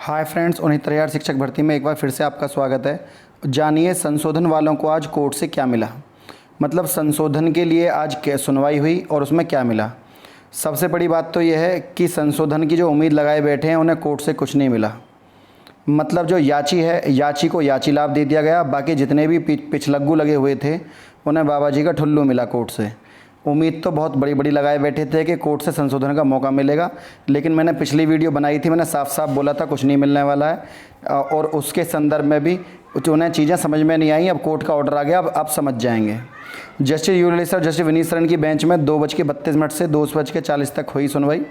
Hi friends, 69,000 शिक्षक भर्ती में एक बार फिर से आपका स्वागत है। जानिए संशोधन वालों को आज कोर्ट से क्या मिला। मतलब संशोधन के लिए आज क्या सुनवाई हुई और उसमें क्या मिला। सबसे बड़ी बात तो यह है कि संशोधन की जो उम्मीद लगाए बैठे हैं उन्हें कोर्ट से कुछ नहीं मिला। मतलब जो याची है, याची को याची लाभ दे दिया गया। बाकी जितने भी पिछलग्गू लगे हुए थे उन्हें बाबा जी का ठुल्लू मिला कोर्ट से। उम्मीद तो बहुत बड़ी बड़ी लगाए बैठे थे कि कोर्ट से संशोधन का मौका मिलेगा, लेकिन मैंने पिछली वीडियो बनाई थी, मैंने साफ साफ बोला था कुछ नहीं मिलने वाला है। और उसके संदर्भ में भी उन्हें चीज़ें समझ में नहीं आई। अब कोर्ट का ऑर्डर आ गया, अब समझ जाएंगे। जस्टिस यूलिस और जस्टिस विनीत शरण की बेंच में 2:32 से 2:40 तक हुई सुनवाई।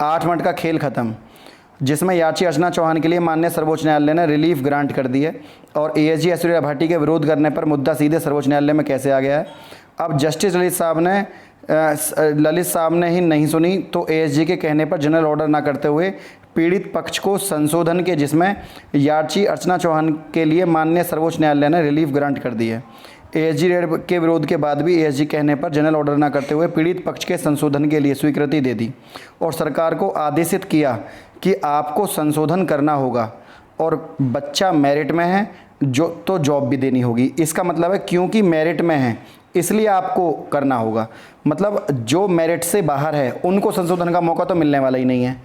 8 मिनट का खेल खत्म, जिसमें याची अर्चना चौहान के लिए माननीय सर्वोच्च न्यायालय ने रिलीफ ग्रांट कर दी है। और एएसजी ऐश्वर्या भाटी के विरोध करने पर मुद्दा सीधे सर्वोच्च न्यायालय में कैसे आ गया है। अब जस्टिस ललित साहब ने ही नहीं सुनी तो एएसजी के कहने पर जनरल ऑर्डर ना करते हुए पीड़ित पक्ष को संशोधन के जिसमें याची अर्चना चौहान के लिए माननीय सर्वोच्च न्यायालय ने रिलीफ ग्रांट कर दी है। एएसजी के विरोध के बाद भी एएसजी कहने पर जनरल ऑर्डर ना करते हुए पीड़ित पक्ष के संशोधन के लिए स्वीकृति दे दी और सरकार को आदेशित किया कि आपको संशोधन करना होगा और बच्चा मेरिट में है जो तो जॉब भी देनी होगी। इसका मतलब है क्योंकि मेरिट में है इसलिए आपको करना होगा। मतलब जो मेरिट से बाहर है उनको संशोधन का मौका तो मिलने वाला ही नहीं है।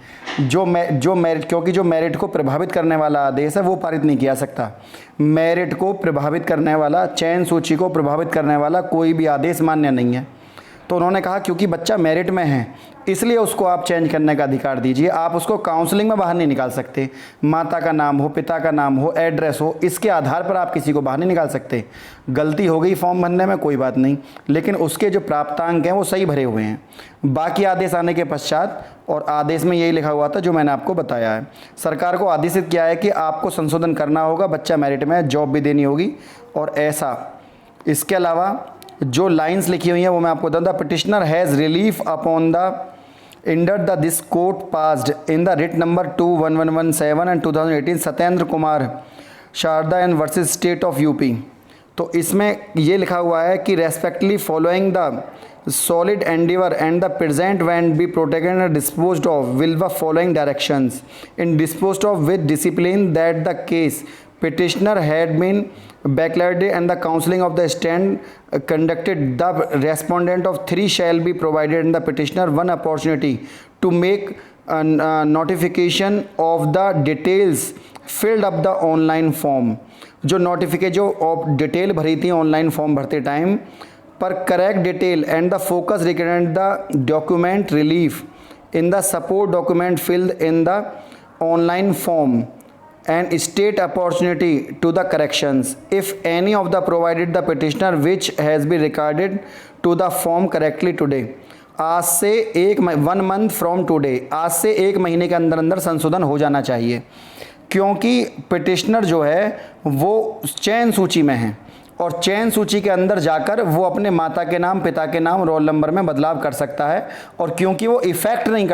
जो मेरिट, क्योंकि जो मेरिट को प्रभावित करने वाला आदेश है वो पारित नहीं किया सकता। मेरिट को प्रभावित करने वाला, चयन सूची को प्रभावित करने वाला कोई भी आदेश मान्य नहीं है। तो उन्होंने कहा क्योंकि बच्चा मेरिट में है इसलिए उसको आप चेंज करने का अधिकार दीजिए। आप उसको काउंसलिंग में बाहर नहीं निकाल सकते। माता का नाम हो, पिता का नाम हो, एड्रेस हो, इसके आधार पर आप किसी को बाहर नहीं निकाल सकते। गलती हो गई फॉर्म भरने में, कोई बात नहीं, लेकिन उसके जो प्राप्तांक हैं वो सही भरे हुए हैं। बाकी आदेश आने के पश्चात, और आदेश में यही लिखा हुआ था जो मैंने आपको बताया है, सरकार को आदेशित किया है कि आपको संशोधन करना होगा, बच्चा मेरिट में है, जॉब भी देनी होगी और ऐसा। इसके अलावा जो लाइंस लिखी हुई हैं वो मैं आपको बता दूं। Petitioner has relief upon the order the this court passed in the writ number 21117 and 2018 Satyendra Kumar Sharda and versus state of UP. तो इसमें ये लिखा हुआ है कि respectfully following the solid endeavor and the present when be protected and disposed of will the following directions in disposed of with discipline that the case petitioner had been backloaded and the counseling of the stand conducted, the respondent of 3 shall be provided in the petitioner 1 opportunity to make notification of the details filled up the online form। जो notification जो detail भरी थी online form भरते time पर, correct detail and the focus recommend the document relief in the support document filled in the online form and state opportunity to the corrections if any of the provided the petitioner which has been recorded to the form correctly today। आज से 1 month from today, आज से 1 महीने के अंदर अंदर संशोधन हो जाना चाहिए, क्योंकि पिटिशनर जो है वो चयन सूची में है और चयन सूची के अंदर जाकर वो अपने माता के नाम, पिता के नाम, रोल नंबर में बदलाव कर सकता है। और क्योंकि वो इफ़ेक्ट नहीं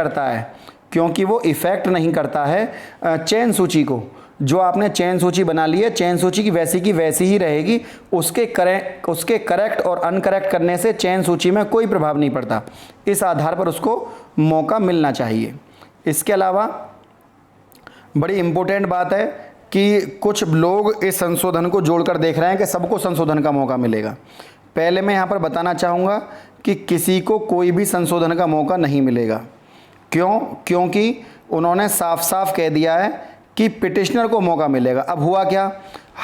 करता है चयन सूची को, जो आपने चयन सूची बना ली है, चयन सूची की वैसी ही रहेगी। उसके करेक्ट और अनकरेक्ट करने से चयन सूची में कोई प्रभाव नहीं पड़ता। इस आधार पर उसको मौका मिलना चाहिए। इसके अलावा बड़ी इम्पोर्टेंट बात है कि कुछ लोग इस संशोधन को जोड़कर देख रहे हैं कि सबको संशोधन का मौका मिलेगा। पहले मैं यहाँ पर बताना चाहूँगा कि किसी को कोई भी संशोधन का मौका नहीं मिलेगा। क्यों? क्योंकि उन्होंने साफ साफ कह दिया है कि पिटिशनर को मौका मिलेगा। अब हुआ क्या,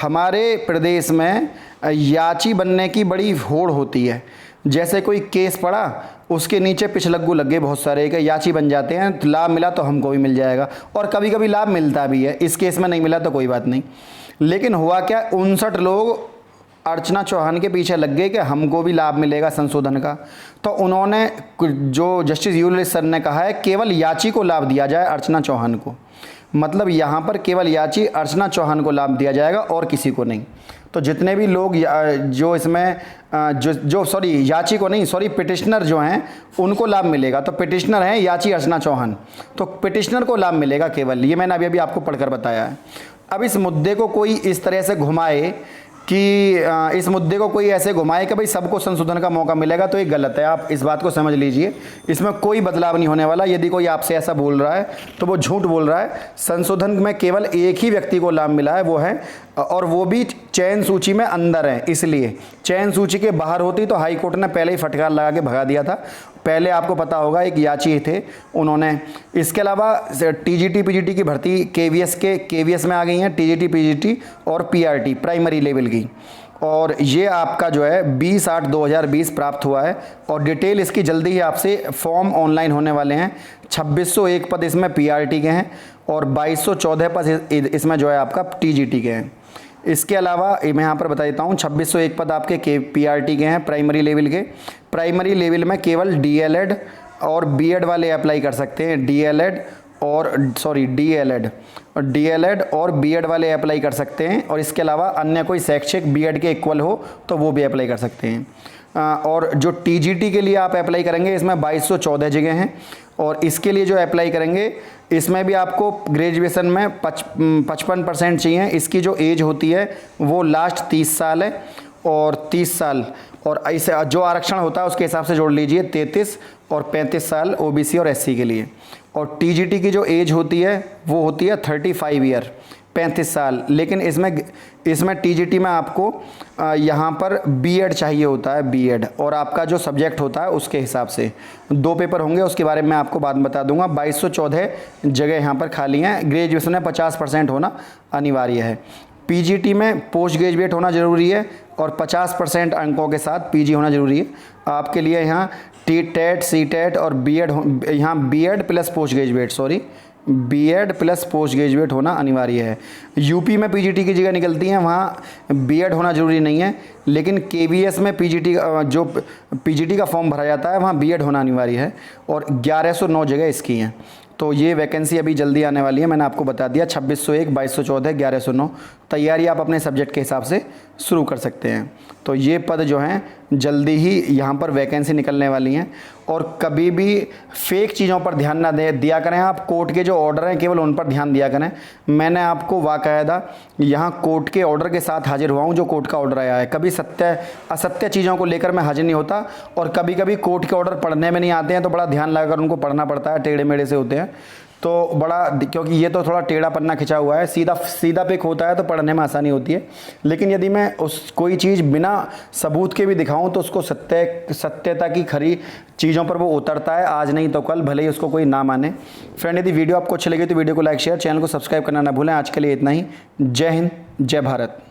हमारे प्रदेश में याची बनने की बड़ी होड़ होती है। जैसे कोई केस पड़ा, उसके नीचे पिछलग्गू लग गए बहुत सारे के, याची बन जाते हैं, तो लाभ मिला तो हमको भी मिल जाएगा। और कभी कभी लाभ मिलता भी है, इस केस में नहीं मिला तो कोई बात नहीं। लेकिन हुआ क्या, 59 लोग अर्चना चौहान के पीछे लग गए कि हमको भी लाभ मिलेगा संशोधन का। तो उन्होंने, जो जस्टिस यूलिस सर ने कहा है, केवल याची को लाभ दिया जाए, अर्चना चौहान को। मतलब यहाँ पर केवल याची अर्चना चौहान को लाभ दिया जाएगा और किसी को नहीं। तो जितने भी लोग जो इसमें याची को नहीं, पिटिशनर जो हैं उनको लाभ मिलेगा। तो पिटिशनर हैं याची अर्चना चौहान, तो पिटिशनर को लाभ मिलेगा केवल। ये मैंने अभी आपको पढ़कर बताया है। अब इस मुद्दे को कोई इस तरह से घुमाए कि इस मुद्दे को कोई ऐसे घुमाए कि भाई सबको संशोधन का मौका मिलेगा, तो ये गलत है। आप इस बात को समझ लीजिए, इसमें कोई बदलाव नहीं होने वाला। यदि कोई आपसे ऐसा बोल रहा है तो वो झूठ बोल रहा है। संशोधन में केवल एक ही व्यक्ति को लाभ मिला है, वो है, और वो भी चयन सूची में अंदर है। इसलिए चयन सूची के बाहर होती तो हाई कोर्ट ने पहले ही फटकार लगा के भगा दिया था। पहले आपको पता होगा एक याची थे उन्होंने। इसके अलावा टीजीटी पीजीटी की भर्ती केवीएस में आ गई हैं, टीजीटी पीजीटी और पीआरटी प्राइमरी लेवल की। और ये आपका जो है 20/8/2020 प्राप्त हुआ है। और डिटेल इसकी जल्दी ही आपसे फॉर्म ऑनलाइन होने वाले हैं। 2601 पद इसमें पीआरटी के हैं और 2214 पद इसमें जो है आपका टीजीटी के हैं। इसके अलावा मैं यहाँ पर बता देता हूँ, 2601 पद आपके पीआरटी के हैं प्राइमरी लेवल के। प्राइमरी लेवल में केवल डीएलएड और बीएड वाले अप्लाई कर सकते हैं। डीएलएड और बीएड वाले अप्लाई कर सकते हैं। और इसके अलावा अन्य कोई शैक्षिक बीएड के इक्वल हो तो वो भी अप्लाई कर सकते हैं। और जो टीजीटी के लिए आप अप्लाई करेंगे, इसमें 2214 जगह हैं। और इसके लिए जो अप्लाई करेंगे, इसमें भी आपको ग्रेजुएशन में 55% चाहिए। इसकी जो एज होती है वो लास्ट 30 साल है, और 30 साल और ऐसे जो आरक्षण होता है उसके हिसाब से जोड़ लीजिए 33 और 35 साल ओबीसी और एससी के लिए। और टीजीटी की जो एज होती है वो होती है 35 ईयर, 35 साल। लेकिन इसमें टीजीटी में आपको यहाँ पर बीएड चाहिए होता है, बीएड, और आपका जो सब्जेक्ट होता है उसके हिसाब से 2 पेपर होंगे, उसके बारे में मैं आपको बाद में बता दूंगा। 2214 जगह यहाँ पर खाली हैं। ग्रेजुएशन में 50% होना अनिवार्य है। पीजीटी में पोस्ट ग्रेजुएट होना ज़रूरी है और 50% अंकों के साथ पीजी होना ज़रूरी है। आपके लिए यहाँ टेट सीटेट और बीएड, यहाँ बीएड प्लस पोस्ट ग्रेजुएट होना अनिवार्य है। यूपी में पीजीटी की जगह निकलती हैं, वहाँ बीएड होना ज़रूरी नहीं है। लेकिन केवीएस में पीजीटी का फॉर्म भरा जाता है, वहाँ बीएड होना अनिवार्य है। और 1109 जगह इसकी हैं। तो ये वैकेंसी अभी जल्दी आने वाली है, मैंने आपको बता दिया। 2601, 2214, 1109। तैयारी आप अपने सब्जेक्ट के हिसाब से शुरू कर सकते हैं। तो ये पद जो हैं जल्दी ही यहाँ पर वैकेंसी निकलने वाली हैं। और कभी भी फेक चीज़ों पर ध्यान ना दिया करें आप। कोर्ट के जो ऑर्डर हैं केवल उन पर ध्यान दिया करें। मैंने आपको वाकायदा यहाँ कोर्ट के ऑर्डर के साथ हाजिर हुआ हूँ, जो कोर्ट का ऑर्डर आया है। कभी असत्य चीज़ों को लेकर मैं हाजिर नहीं होता। और कभी कभी कोर्ट के ऑर्डर पढ़ने में नहीं आते हैं तो बड़ा ध्यान लगाकर उनको पढ़ना पड़ता है, टेढ़े मेढ़े से होते हैं तो बड़ा, क्योंकि ये तो थोड़ा टेढ़ा पन्ना खिंचा हुआ है, सीधा पिक होता है तो पढ़ने में आसानी होती है। लेकिन यदि मैं कोई चीज़ बिना सबूत के भी दिखाऊं तो उसको सत्यता की खरी चीज़ों पर वो उतरता है, आज नहीं तो कल, भले ही उसको कोई ना माने। फ्रेंड, यदि वीडियो आपको अच्छी लगी तो वीडियो को लाइक शेयर, चैनल को सब्सक्राइब करना ना भूलें। आज के लिए इतना ही। जय हिंद, जय भारत।